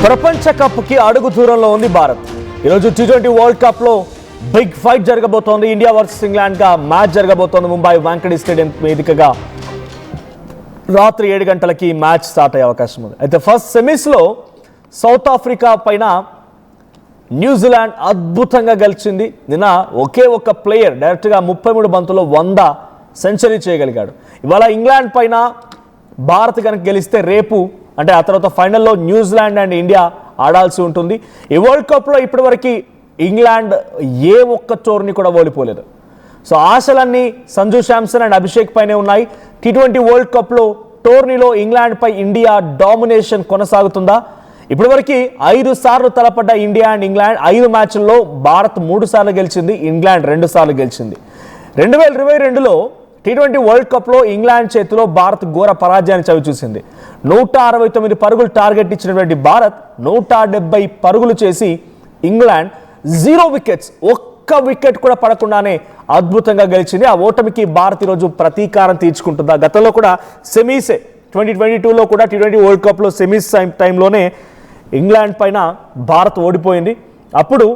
ప్రపంచ కప్కి అడుగు దూరంలో ఉంది భారత్. ఈరోజు T20 వరల్డ్ కప్లో బిగ్ ఫైట్ జరగబోతోంది. ఇండియా వర్సెస్ ఇంగ్లాండ్గా మ్యాచ్ జరగబోతోంది. ముంబై వాంకడే స్టేడియం వేదికగా రాత్రి 7 గంటలకి మ్యాచ్ స్టార్ట్ అయ్యే అవకాశం ఉంది. అయితే ఫస్ట్ సెమీస్లో సౌత్ ఆఫ్రికా పైన న్యూజిలాండ్ అద్భుతంగా గెలిచింది. నిన్న ఒకే ఒక్క ప్లేయర్ డైరెక్ట్గా 33 బంతుల్లో 100 సెంచరీ చేయగలిగాడు. ఇవాళ ఇంగ్లాండ్ పైన భారత్ కనుక గెలిస్తే రేపు అంటే ఆ తర్వాత ఫైనల్లో న్యూజిలాండ్ అండ్ ఇండియా ఆడాల్సి ఉంటుంది. ఈ వరల్డ్ కప్లో ఇప్పటివరకు ఇంగ్లాండ్ ఏ ఒక్క టోర్ని కూడా ఓడిపోలేదు. సో ఆశలన్నీ సంజు శాంసన్ అండ్ అభిషేక్ పైనే ఉన్నాయి. T20 వరల్డ్ కప్లో టోర్నీలో ఇంగ్లాండ్ పై ఇండియా డామినేషన్ కొనసాగుతుందా? ఇప్పటివరకు 5 సార్లు తలపడ్డ ఇండియా అండ్ ఇంగ్లాండ్ 5 మ్యాచ్ల్లో భారత్ 3 సార్లు గెలిచింది, ఇంగ్లాండ్ 2 సార్లు గెలిచింది. 2022లో T20 వరల్డ్ కప్లో ఇంగ్లాండ్ చేతిలో భారత్ ఘోర పరాజయాన్ని చవిచూసింది. 169 పరుగులు టార్గెట్ ఇచ్చినటువంటి భారత్ 170 పరుగులు చేసి ఇంగ్లాండ్ 0 వికెట్స్, ఒక్క వికెట్ కూడా పడకుండానే అద్భుతంగా గెలిచింది. ఆ ఓటమికి భారత్ ఈరోజు ప్రతీకారం తీర్చుకుంటుందా? గతంలో కూడా సెమీసే 2022లో కూడా T20 వరల్డ్ కప్లో సెమీస్ టైంలోనే ఇంగ్లాండ్ పైన భారత్ ఓడిపోయింది. అప్పుడు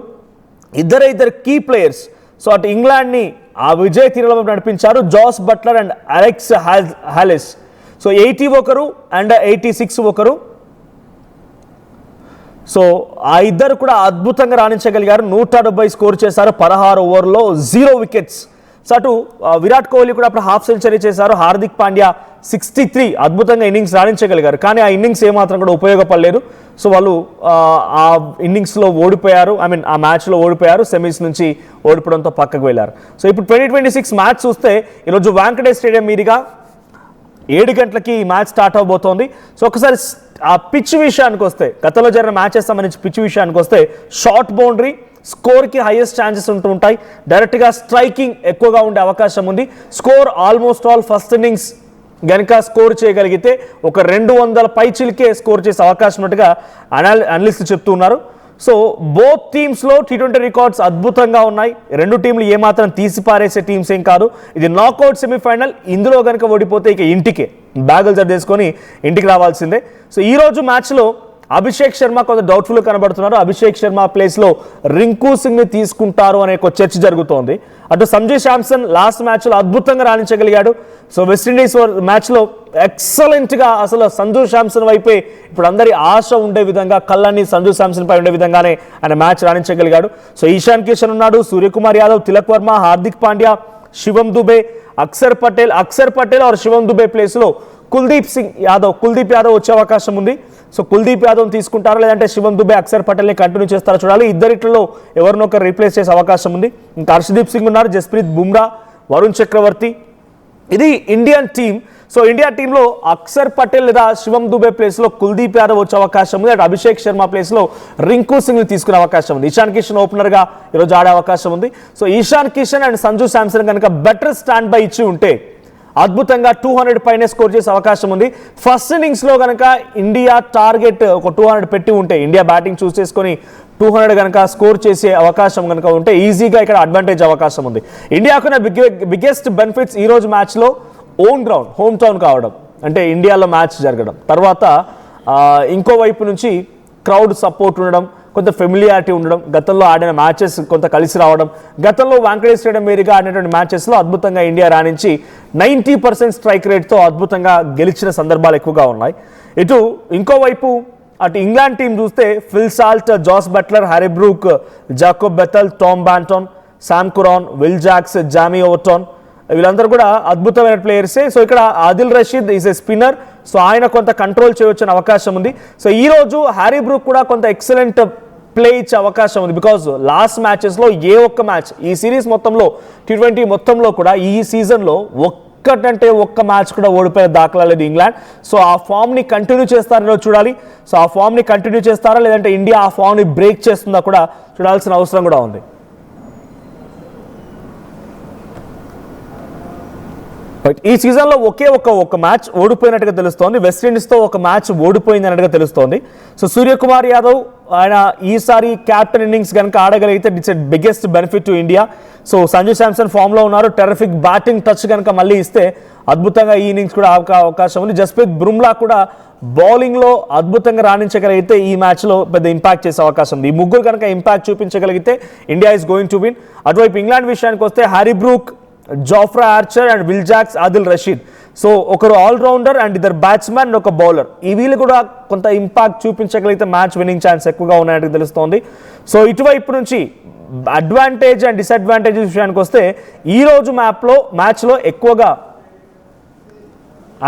ఇద్దరు కీ ప్లేయర్స్ సో అటు ఇంగ్లాండ్ని ఆ విజయ తీరంలో నడిపించారు. Jos Buttler and Alex Hales. So 80 ఒకరు అండ్ 86 ఒకరు. సో ఆ ఇద్దరు కూడా అద్భుతంగా రాణించగలిగారు. 170 స్కోర్ చేశారు 16 ఓవర్లో 0 వికెట్స్. సో అటు విరాట్ కోహ్లీ కూడా అప్పుడు హాఫ్ సెంచరీ చేశారు. హార్దిక్ పాండ్యా 63 అద్భుతంగా ఇన్నింగ్స్ రాణించగలిగారు. కానీ ఆ ఇన్నింగ్స్ ఏమాత్రం కూడా ఉపయోగపడలేదు. సో వాళ్ళు ఆ ఇన్నింగ్స్లో ఓడిపోయారు, ఆ మ్యాచ్లో ఓడిపోయారు, సెమీస్ నుంచి ఓడిపోవడంతో పక్కకు వెళ్ళారు. సో ఇప్పుడు 2026 మ్యాచ్ చూస్తే ఈరోజు వాంకడే స్టేడియం మీదుగా 7 గంటలకి ఈ మ్యాచ్ స్టార్ట్ అవబోతోంది. సో ఒకసారి ఆ పిచ్ విషయానికి వస్తే, గతంలో జరిగిన మ్యాచెస్ సంబంధించి పిచ్ విషయానికి వస్తే షార్ట్ బౌండరీ, స్కోర్కి హైయెస్ట్ ఛాన్సెస్ ఉంటుంటాయి. డైరెక్ట్గా స్ట్రైకింగ్ ఎక్కువగా ఉండే అవకాశం ఉంది. Score almost all first innings గనక స్కోర్ చేయగలిగితే ఒక 200 పైచిల్కే స్కోర్ చేసే అవకాశం ఉన్నట్టుగా అనలిస్టులు చెప్తూ ఉన్నారు. సో బోత్ టీమ్స్లో T20 రికార్డ్స్ అద్భుతంగా ఉన్నాయి. 2 టీంలు ఏమాత్రం తీసిపారేసే టీమ్స్ ఏం కాదు. ఇది నాకౌట్ సెమీఫైనల్. ఇందులో కనుక ఓడిపోతే ఇక ఇంటికే బ్యాగులు సర్దేసుకొని ఇంటికి రావాల్సిందే. సో ఈరోజు మ్యాచ్లో అభిషేక్ శర్మ కొంత డౌట్ఫుల్ కనబడుతున్నారు. అభిషేక్ శర్మ ప్లేస్లో రింకు సింగ్ని తీసుకుంటారు అనే ఒక చర్చ జరుగుతోంది. అటు సంజు శాంసన్ లాస్ట్ మ్యాచ్లో అద్భుతంగా రాణించగలిగాడు. సో వెస్టిండీస్ మ్యాచ్లో ఎక్సలెంట్గా అసలు సంజు శాంసన్ వైపే ఇప్పుడు అందరి ఆశ ఉండే విధంగా, కళ్ళని సంజు శాంసన్ పై ఉండే విధంగానే ఆయన మ్యాచ్ రాణించగలిగాడు. సో ఈశాన్ కిషన్ ఉన్నాడు, సూర్యకుమార్ యాదవ్, తిలక్ వర్మ, హార్దిక్ పాండ్యా, శివం దుబే, అక్షర్ పటేల్ ఆర్ శివం దుబే ప్లేస్లో కుల్దీప్ యాదవ్ వచ్చే అవకాశం ఉంది. సో కుల్దీప్ యాదవ్ తీసుకుంటారా లేదంటే శివం దుబే, అక్షర్ పటేల్ని కంటిన్యూ చేస్తారో చూడాలి. ఇద్దరిట్లో ఎవరినొకరు రీప్లేస్ చేసే అవకాశం ఉంది. ఇంకా హర్షదీప్ సింగ్ ఉన్నారు, జస్ప్రీత్ బుమ్రా, వరుణ్ చక్రవర్తి. ఇది ఇండియన్ టీమ్. సో ఇండియా టీంలో అక్షర్ పటేల్ లేదా శివం దుబే ప్లేస్లో కుల్దీప్ యాదవ్ వచ్చే అవకాశం ఉంది. అటు అభిషేక్ శర్మ ప్లేస్లో రింకు సింగ్ని తీసుకునే అవకాశం ఉంది. ఇషాన్ కిషన్ ఓపెనర్గా ఈరోజు ఆడే అవకాశం ఉంది. సో ఇషాన్ కిషన్ అండ్ సంజు శాంసన్ కనుక బెటర్ స్టాండ్ బై ఇచ్చి ఉంటే అద్భుతంగా 200 పైనే స్కోర్ చేసే అవకాశం ఉంది. ఫస్ట్ ఇన్నింగ్స్లో కనుక ఇండియా టార్గెట్ ఒక 200 పెట్టి ఉంటే, ఇండియా బ్యాటింగ్ చూస్ చేసుకొని 200 కనుక స్కోర్ చేసే అవకాశం కనుక ఉంటే ఈజీగా ఇక్కడ అడ్వాంటేజ్ అవకాశం ఉంది. ఇండియాకున్న బిగ్గెస్ట్ బెనిఫిట్స్ ఈరోజు మ్యాచ్లో ఓన్ గ్రౌండ్, హోమ్ టౌన్ కావడం, అంటే ఇండియాలో మ్యాచ్ జరగడం, తర్వాత ఇంకో వైపు నుంచి క్రౌడ్ సపోర్ట్ ఉండడం, కొంత ఫెమిలియారిటీ ఉండడం, గతంలో ఆడిన మ్యాచెస్ కొంత కలిసి రావడం, గతంలో వాంకడే స్టేడియం మీదుగా ఆడినటువంటి మ్యాచెస్లో అద్భుతంగా ఇండియా రాణించి 90% స్ట్రైక్ రేట్తో అద్భుతంగా గెలిచిన సందర్భాలు ఎక్కువగా ఉన్నాయి. ఇటు ఇంకోవైపు అటు ఇంగ్లాండ్ టీం చూస్తే Phil Salt, Jos Buttler, Harry Brook, Jacob Bethell, Tom Banton, Sam Curran, Will Jacks, Jamie Overton, వీళ్ళందరూ కూడా అద్భుతమైన ప్లేయర్సే. సో ఇక్కడ Adil Rashid is a spinner. So ఆయన కొంత కంట్రోల్ చేయవచ్చిన అవకాశం ఉంది. సో ఈరోజు హ్యారీ బ్రూక్ కూడా కొంత ఎక్సలెంట్ ప్లే ఇచ్చే అవకాశం ఉంది. బికాజ్ లాస్ట్ మ్యాచెస్లో ఏ ఒక్క మ్యాచ్, ఈ సిరీస్ మొత్తంలో T20 మొత్తంలో కూడా ఈ సీజన్లో ఒక్కటంటే ఒక్క మ్యాచ్ కూడా ఓడిపోయే దాఖలా లేదు ఇంగ్లాండ్. సో ఆ ఫామ్ని కంటిన్యూ చేస్తారో చూడాలి. సో ఆ ఫామ్ని కంటిన్యూ చేస్తారా లేదంటే ఇండియా ఆ ఫామ్ని బ్రేక్ చేస్తుందా కూడా చూడాల్సిన అవసరం కూడా ఉంది. ఈ సీజన్లో ఒక మ్యాచ్ ఓడిపోయినట్టుగా తెలుస్తోంది. వెస్టిండీస్తో ఒక మ్యాచ్ ఓడిపోయింది అన్నట్టుగా తెలుస్తోంది. సో సూర్యకుమార్ యాదవ్ ఆయన ఈసారి క్యాప్టెన్ ఇన్నింగ్స్ కనుక ఆడగలిగితే it's biggest benefit to India. So Sanju Samson ఫామ్లో ఉన్నారు. టెరిఫిక్ బ్యాటింగ్ టచ్ కనుక మళ్ళీ ఇస్తే అద్భుతంగా ఈ ఇన్నింగ్స్ కూడా అవకాశం ఉంది. జస్ప్రీత్ బుమ్రా కూడా బౌలింగ్లో అద్భుతంగా రాణించగలిగితే ఈ మ్యాచ్లో పెద్ద ఇంపాక్ట్ చేసే అవకాశం ఉంది. ఈ ముగ్గురు కనుక ఇంపాక్ట్ చూపించగలిగితే India is going to win. అటువైపు ఇంగ్లాండ్ విషయానికి వస్తే Harry Brook, Jofra Archer and Will Jacks, Adil Rashid. So ఒకరు ఆల్రౌండర్ అండ్ ఇద్దరు బ్యాట్స్మెన్, ఒక బౌలర్. ఈ వీళ్ళు కూడా కొంత ఇంపాక్ట్ చూపించగలిగితే మ్యాచ్ విన్నింగ్ ఛాన్స్ ఎక్కువగా ఉన్నట్టు తెలుస్తోంది. సో ఇటువైపు నుంచి అడ్వాంటేజ్ అండ్ డిసడ్వాంటేజ్ విషయానికి వస్తే ఈ రోజు మ్యాచ్లో ఎక్కువగా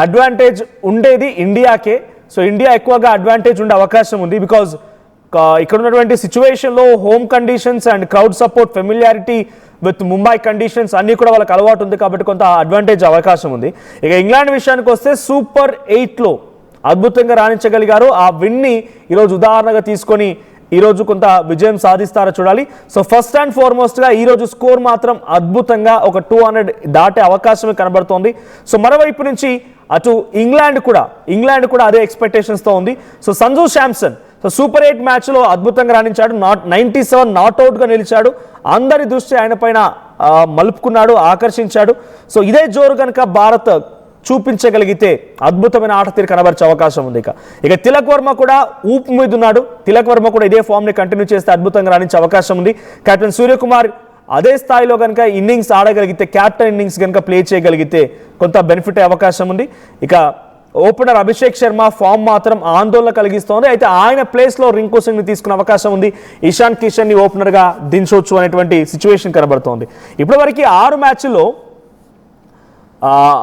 అడ్వాంటేజ్ ఉండేది ఇండియాకే. సో ఇండియా ఎక్కువగా అడ్వాంటేజ్ ఉండే అవకాశం ఉంది. బికాజ్ ఇక్కడ ఉన్నటువంటి సిచ్యువేషన్లో home conditions and crowd support, familiarity with Mumbai conditions అన్నీ కూడా వాళ్ళకి అలవాటు ఉంది కాబట్టి కొంత అడ్వాంటేజ్ అవకాశం ఉంది. ఇక ఇంగ్లాండ్ విషయానికి వస్తే సూపర్ 8లో అద్భుతంగా రాణించగలిగారు. ఆ విన్ని ఈరోజు ఉదాహరణగా తీసుకొని ఈరోజు కొంత విజయం సాధిస్తారో చూడాలి. సో ఫస్ట్ అండ్ ఫార్మోస్ట్గా ఈరోజు స్కోర్ మాత్రం అద్భుతంగా ఒక 200 దాటే అవకాశమే కనబడుతోంది. సో మరోవైపు నుంచి అటు ఇంగ్లాండ్ కూడా అదే ఎక్స్పెక్టేషన్స్తో ఉంది. సో సంజు శాంసన్ సూపర్ 8 మ్యాచ్లో అద్భుతంగా రాణించాడు. 97 నాట్అవుట్గా నిలిచాడు. అందరి దృష్టి ఆయన పైన మలుపుకున్నాడు, ఆకర్షించాడు. సో ఇదే జోరు కనుక భారత్ చూపించగలిగితే అద్భుతమైన ఆట తీరు కనబరిచే అవకాశం ఉంది. ఇక తిలక్ వర్మ కూడా ఊపు మీద ఉన్నాడు. తిలక్ వర్మ కూడా ఇదే ఫామ్ని కంటిన్యూ చేస్తే అద్భుతంగా రాణించే అవకాశం ఉంది. కెప్టెన్ సూర్యకుమార్ అదే స్థాయిలో కనుక ఇన్నింగ్స్ ఆడగలిగితే, క్యాప్టెన్ ఇన్నింగ్స్ కనుక ప్లే చేయగలిగితే కొంత బెనిఫిట్ అయ్యే అవకాశం ఉంది. ఇక ఓపెనర్ అభిషేక్ శర్మ ఫామ్ మాత్రం ఆందోళన కలిగిస్తోంది. అయితే ఆయన ప్లేస్లో రింకు సింగ్ని తీసుకునే అవకాశం ఉంది. ఇషాన్ కిషన్ని ఓపెనర్గా దించవచ్చు అనేటువంటి సిచ్యువేషన్ కనబడుతోంది. ఇప్పటివరకు 6 మ్యాచ్ల్లో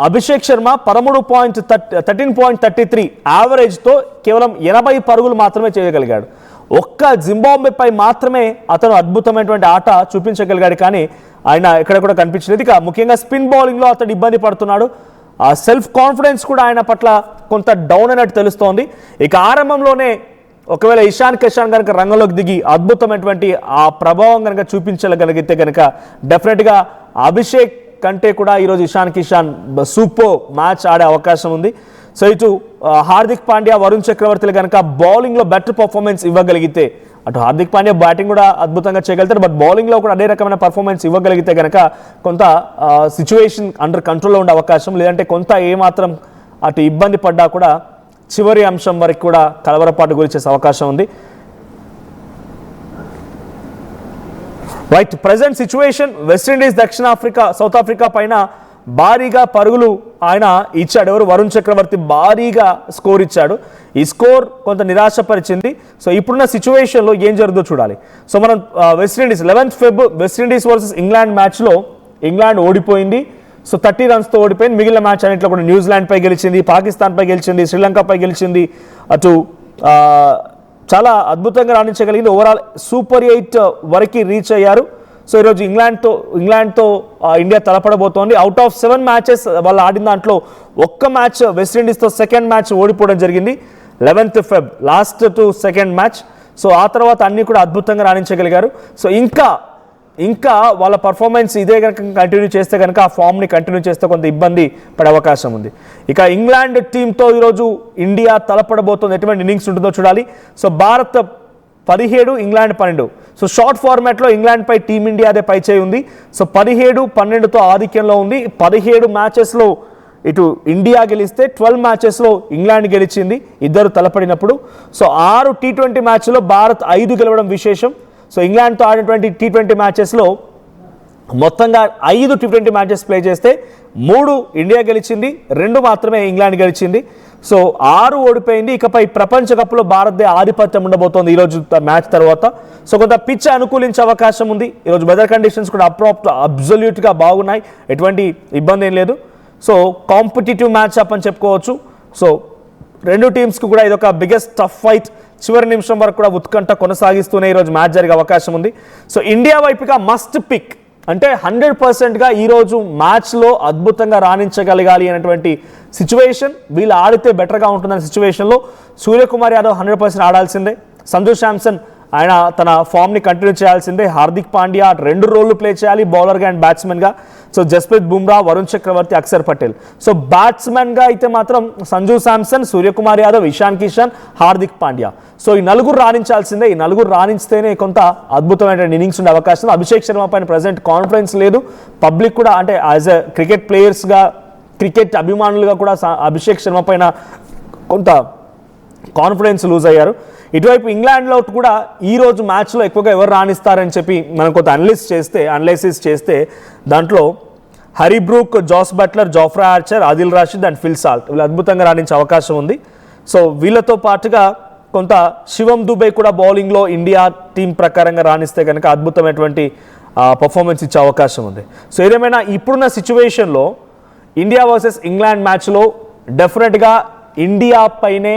అభిషేక్ శర్మ 13.33 యావరేజ్తో కేవలం 80 పరుగులు మాత్రమే చేయగలిగాడు. ఒక్క జింబాబ్వేపై మాత్రమే అతను అద్భుతమైనటువంటి ఆట చూపించగలిగాడు, కానీ ఆయన ఎక్కడ కూడా కనిపించలేదు. ఇక ముఖ్యంగా స్పిన్ బౌలింగ్లో అతను ఇబ్బంది పడుతున్నాడు. ఆ సెల్ఫ్ కాన్ఫిడెన్స్ కూడా ఆయన పట్ల కొంత డౌన్ అయినట్టు తెలుస్తోంది. ఇక ఆరంభంలోనే ఒకవేళ ఇషాన్ కిషాన్ కనుక రంగంలోకి దిగి అద్భుతమైనటువంటి ఆ ప్రభావం కనుక చూపించగలిగితే కనుక డెఫినెట్గా అభిషేక్ కంటే కూడా ఈరోజు ఇషాన్ కిషాన్ సూపర్ మ్యాచ్ ఆడే అవకాశం ఉంది. సో ఇటు హార్దిక్ పాండ్యా, వరుణ్ చక్రవర్తిలు కనుక బౌలింగ్లో బెటర్ పర్ఫార్మెన్స్ ఇవ్వగలిగితే, అటు హార్దిక్ పాండ్యా బ్యాటింగ్ కూడా అద్భుతంగా చేయగలుగుతారు, బట్ బౌలింగ్లో కూడా అదే రకమైన పర్ఫార్మెన్స్ ఇవ్వగలిగితే కనుక కొంత సిచ్యువేషన్ అండర్ కంట్రోల్లో ఉండే అవకాశం, లేదంటే కొంత ఏమాత్రం అటు ఇబ్బంది పడ్డా కూడా చివరి అంశం వరకు కూడా కలవరపాటు గురించే అవకాశం ఉంది. రైట్, ప్రజెంట్ సిచ్యువేషన్ వెస్టిండీస్ దక్షిణాఫ్రికా, సౌత్ ఆఫ్రికా పైన భారీగా పరుగులు ఆయన ఇచ్చాడు. ఎవరు? వరుణ్ చక్రవర్తి భారీగా స్కోర్ ఇచ్చాడు. ఈ స్కోర్ కొంత నిరాశపరిచింది. సో ఇప్పుడున్న సిచ్యువేషన్లో ఏం జరుగుతుందో చూడాలి. సో మనం West Indies 11th Feb West Indies versus England మ్యాచ్లో ఇంగ్లాండ్ ఓడిపోయింది. సో 30 రన్స్తో ఓడిపోయింది. మిగిలిన మ్యాచ్ అన్నింటిలో కూడా న్యూజిలాండ్ పై గెలిచింది, పాకిస్తాన్ పై గెలిచింది, శ్రీలంకపై గెలిచింది. అటు చాలా అద్భుతంగా రాణించగలిగింది. ఓవరాల్ సూపర్ 8 వరకు రీచ్ అయ్యారు. సో ఈరోజు ఇంగ్లాండ్తో ఇండియా తలపడబోతోంది. అవుట్ ఆఫ్ 7 మ్యాచెస్ వాళ్ళు ఆడిన దాంట్లో ఒక్క మ్యాచ్ వెస్టిండీస్తో సెకండ్ మ్యాచ్ ఓడిపోవడం జరిగింది. 11th Feb last to second match. So ఆ తర్వాత అన్నీ కూడా అద్భుతంగా రాణించగలిగారు. సో ఇంకా వాళ్ళ పర్ఫార్మెన్స్ ఇదే కనుక కంటిన్యూ చేస్తే కనుక ఆ ఫామ్ని కంటిన్యూ చేస్తే కొంత ఇబ్బంది పడే అవకాశం ఉంది. ఇక ఇంగ్లాండ్ టీంతో ఈరోజు ఇండియా తలపడబోతోంది. ఎటువంటి ఇన్నింగ్స్ ఉంటుందో చూడాలి. So Bharat 17, England 12. So short ఫార్మాట్లో ఇంగ్లాండ్పై టీమిండియా అదే పై చేయి ఉంది. సో 17-12తో ఆధిక్యంలో ఉంది. 17 మ్యాచెస్లో ఇటు ఇండియా గెలిస్తే 12 మ్యాచెస్లో ఇంగ్లాండ్ గెలిచింది ఇద్దరు తలపడినప్పుడు. సో 6 T20 మ్యాచ్లో భారత్ 5 గెలవడం విశేషం. సో ఇంగ్లాండ్తో ఆడినటువంటి T20 మ్యాచెస్లో మొత్తంగా 5 T20 మ్యాచెస్ ప్లే చేస్తే 3 ఇండియా గెలిచింది, 2 మాత్రమే ఇంగ్లాండ్ గెలిచింది. సో 6 ఓడిపోయింది. ఇకపై ప్రపంచ కప్లో భారత్దే ఆధిపత్యం ఉండబోతోంది ఈరోజు మ్యాచ్ తర్వాత. సో కొంత పిచ్ అనుకూలించే అవకాశం ఉంది. ఈరోజు వెదర్ కండిషన్స్ కూడా అబ్సల్యూట్గా బాగున్నాయి, ఎటువంటి ఇబ్బంది ఏం లేదు. సో కాంపిటేటివ్ మ్యాచ్ అప్ అని చెప్పుకోవచ్చు. సో రెండు టీమ్స్కి కూడా ఇదొక బిగ్గెస్ట్ టఫ్ ఫైట్. చివరి నిమిషం వరకు కూడా ఉత్కంఠ కొనసాగిస్తూనే ఈరోజు మ్యాచ్ జరిగే అవకాశం ఉంది. సో ఇండియా వైపుగా మస్ట్ పిక్ అంటే 100%గా ఈరోజు మ్యాచ్లో అద్భుతంగా రాణించగలగాలి అనేటువంటి సిచ్యువేషన్, వీళ్ళు ఆడితే బెటర్గా ఉంటుందనే సిచ్యువేషన్లో సూర్యకుమార్ యాదవ్ 100% ఆడాల్సిందే. సంజు శాంసన్ ఆయన తన ఫామ్ని కంటిన్యూ చేయాల్సిందే. హార్దిక్ పాండ్యా 2 రోళ్లు ప్లే చేయాలి, బౌలర్గా అండ్ బ్యాట్స్మెన్గా. సో జస్ప్రీత్ బుమ్రా, వరుణ్ చక్రవర్తి, అక్షర్ పటేల్. సో బ్యాట్స్మెన్గా అయితే మాత్రం సంజు శాంసన్, సూర్యకుమార్ యాదవ్, ఇషాన్ కిషన్, హార్దిక్ పాండ్యా. సో ఈ 4 రాణించాల్సిందే. ఈ 4 రాణించితేనే కొంత అద్భుతమైన ఇన్నింగ్స్ ఉండే అవకాశం. అభిషేక్ శర్మ పైన ప్రజెంట్ కాన్ఫిడెన్స్ లేదు. పబ్లిక్ కూడా అంటే యాజ్ ఎ క్రికెట్ ప్లేయర్స్గా, క్రికెట్ అభిమానులుగా కూడా అభిషేక్ శర్మ పైన కొంత కాన్ఫిడెన్స్ లూజ్ అయ్యారు. ఇటువైపు ఇంగ్లాండ్లో కూడా ఈరోజు మ్యాచ్లో ఎక్కువగా ఎవరు రాణిస్తారని చెప్పి మనం కొంత అనలైసిస్ చేస్తే దాంట్లో Harry Brook, Jos Buttler, Jofra Archer, Adil Rashid and Phil Salt వీళ్ళు అద్భుతంగా రాణించే అవకాశం ఉంది. సో వీళ్ళతో పాటుగా కొంత శివం దుబే కూడా బౌలింగ్లో ఇండియా టీం ప్రకారంగా రాణిస్తే కనుక అద్భుతమైనటువంటి పర్ఫార్మెన్స్ ఇచ్చే అవకాశం ఉంది. సో ఏదేమైనా ఇప్పుడున్న సిచ్యువేషన్లో ఇండియా వర్సెస్ ఇంగ్లాండ్ మ్యాచ్లో డెఫినెట్గా ఇండియా పైనే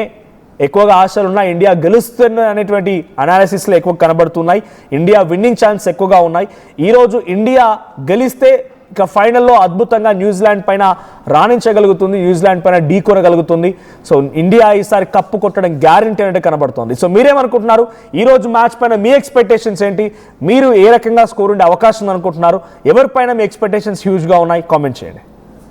ఎక్కువగా ఆశలు ఉన్నాయి. ఇండియా గెలుస్తుంది అనేటువంటి అనాలిసిస్లో ఎక్కువ కనబడుతున్నాయి. ఇండియా విన్నింగ్ ఛాన్స్ ఎక్కువగా ఉన్నాయి. ఈరోజు ఇండియా గెలిస్తే ఇక ఫైనల్లో అద్భుతంగా న్యూజిలాండ్ పైన రాణించగలుగుతుంది, న్యూజిలాండ్ పైన ఢీ కొనగలుగుతుంది. సో ఇండియా ఈసారి కప్పు కొట్టడం గ్యారెంటీ అంటే కనబడుతుంది. సో మీరేమనుకుంటున్నారు? ఈరోజు మ్యాచ్ పైన మీ ఎక్స్పెక్టేషన్స్ ఏంటి? మీరు ఏ రకంగా స్కోర్ ఉండే అవకాశం అనుకుంటున్నారు? ఎవరిపైన మీ ఎక్స్పెక్టేషన్స్ హ్యూజ్గా ఉన్నాయి? కామెంట్ చేయండి.